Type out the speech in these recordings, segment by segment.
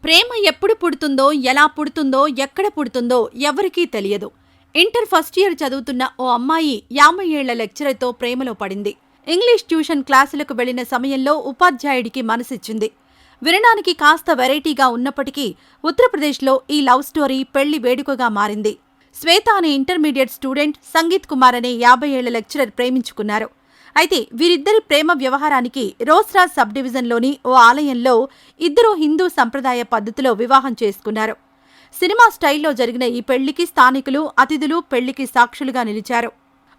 ప్రేమ ఎప్పుడు పుడుతుందో, ఎలా పుడుతుందో, ఎక్కడ పుడుతుందో ఎవరికీ తెలియదు. ఇంటర్ ఫస్ట్ ఇయర్ చదువుతున్న ఓ అమ్మాయి 50 ఏళ్ల లెక్చరర్తో ప్రేమలో పడింది. ఇంగ్లీష్ ట్యూషన్ క్లాసులకు వెళ్లిన సమయంలో ఉపాధ్యాయుడికి మనసిచ్చింది. వినడానికి కాస్త వెరైటీగా ఉన్నప్పటికీ ఉత్తరప్రదేశ్లో ఈ లవ్ స్టోరీ పెళ్లి వేడుకగా మారింది. శ్వేత అనే ఇంటర్మీడియట్ స్టూడెంట్, సంగీత్ కుమార్ అనే 50 ఏళ్ల లెక్చరర్ ప్రేమించుకున్నారు. అయితే వీరిద్దరి ప్రేమ వ్యవహారానికి రోస్రాజ్ సబ్ డివిజన్లోని ఓ ఆలయంలో ఇద్దరూ హిందూ సంప్రదాయ పద్ధతిలో వివాహం చేసుకున్నారు. సినిమా స్టైల్లో జరిగిన ఈ పెళ్లికి స్థానికులు, అతిథులు పెళ్లికి సాక్షులుగా నిలిచారు.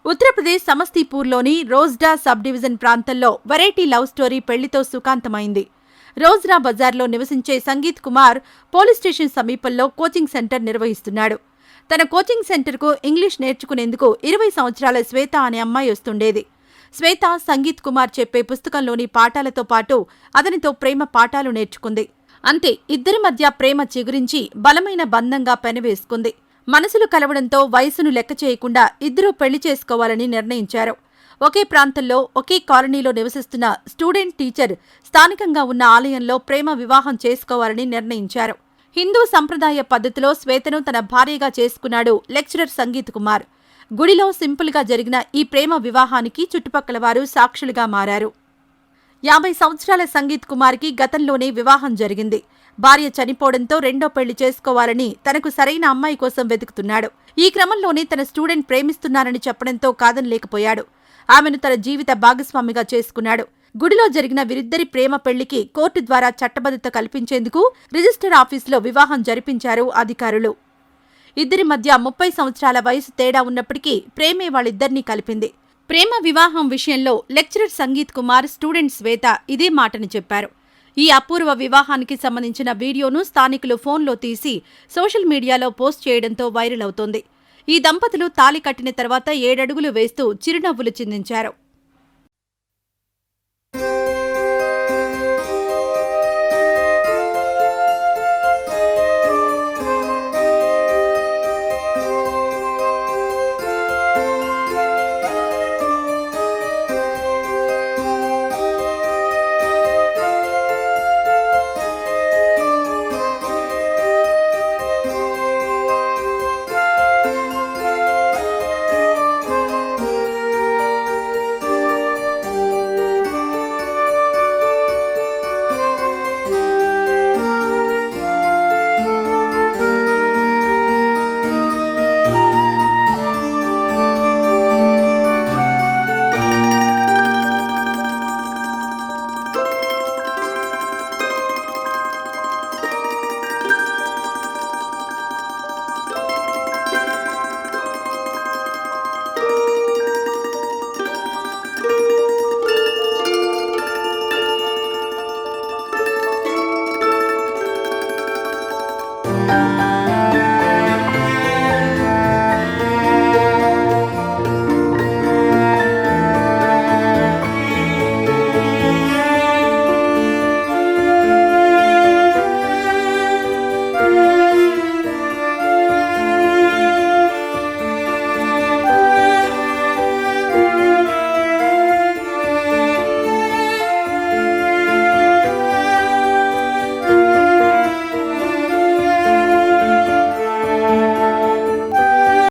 ఉత్తరప్రదేశ్ సమస్తీపూర్లోని రోజ్డా సబ్ డివిజన్ ప్రాంతంలో వెరైటీ లవ్ స్టోరీ పెళ్లితో సుఖాంతమైంది. రోజ్రా బజార్లో నివసించే సంగీత్ కుమార్ పోలీస్ స్టేషన్ సమీపంలో కోచింగ్ సెంటర్ నిర్వహిస్తున్నాడు. తన కోచింగ్ సెంటర్కు ఇంగ్లీష్ నేర్చుకునేందుకు 20 సంవత్సరాల శ్వేత అనే అమ్మాయి వస్తుండేది. శ్వేత సంగీత్ కుమార్ చెప్పే పుస్తకంలోని పాఠాలతో పాటు అతనితో ప్రేమ పాఠాలు నేర్చుకుంది. అంతే, ఇద్దరి మధ్య ప్రేమ చిగురించి బలమైన బంధంగా పెనవేసుకుంది. మనసులు కలవడంతో వయసును లెక్క చేయకుండా ఇద్దరూ పెళ్లి చేసుకోవాలని నిర్ణయించారు. ఒకే ప్రాంతంలో, ఒకే కాలనీలో నివసిస్తున్న స్టూడెంట్ టీచర్ స్థానికంగా ఉన్న ఆలయంలో ప్రేమ వివాహం చేసుకోవాలని నిర్ణయించారు. హిందూ సంప్రదాయ పద్ధతిలో శ్వేతను తన భార్యగా చేసుకున్నాడు లెక్చరర్ సంగీత్ కుమార్. గుడిలో సింపుల్గా జరిగిన ఈ ప్రేమ వివాహానికి చుట్టుపక్కల వారు సాక్షులుగా మారారు. 50 సంవత్సరాల సంగీత్ కుమార్కి గతంలోనే వివాహం జరిగింది. భార్య చనిపోవడంతో రెండో పెళ్లి చేసుకోవాలని తనకు సరైన అమ్మాయి కోసం వెతుకుతున్నాడు. ఈ క్రమంలోనే తన స్టూడెంట్ ప్రేమిస్తున్నారని చెప్పడంతో కాదనలేకపోయాడు. ఆమెను తన జీవిత భాగస్వామిగా చేసుకున్నాడు. గుడిలో జరిగిన వీరిద్దరి ప్రేమ పెళ్లికి కోర్టు ద్వారా చట్టబద్ధత కల్పించేందుకు రిజిస్టర్ ఆఫీసులో వివాహం జరిపించారు అధికారులు. ఇద్దరి మధ్య 30 సంవత్సరాల వయసు తేడా ఉన్నప్పటికీ ప్రేమే వాళ్ళిద్దరినీ కలిపింది. ప్రేమ వివాహం విషయంలో లెక్చరర్ సంగీత్ కుమార్, స్టూడెంట్ శ్వేత ఇదే మాటని చెప్పారు. ఈ అపూర్వ వివాహానికి సంబంధించిన వీడియోను స్థానికులు ఫోన్లో తీసి సోషల్ మీడియాలో పోస్ట్ చేయడంతో వైరల్ అవుతోంది. ఈ దంపతులు తాళి కట్టిన తర్వాత 7 అడుగులు వేస్తూ చిరునవ్వులు చిందించారు.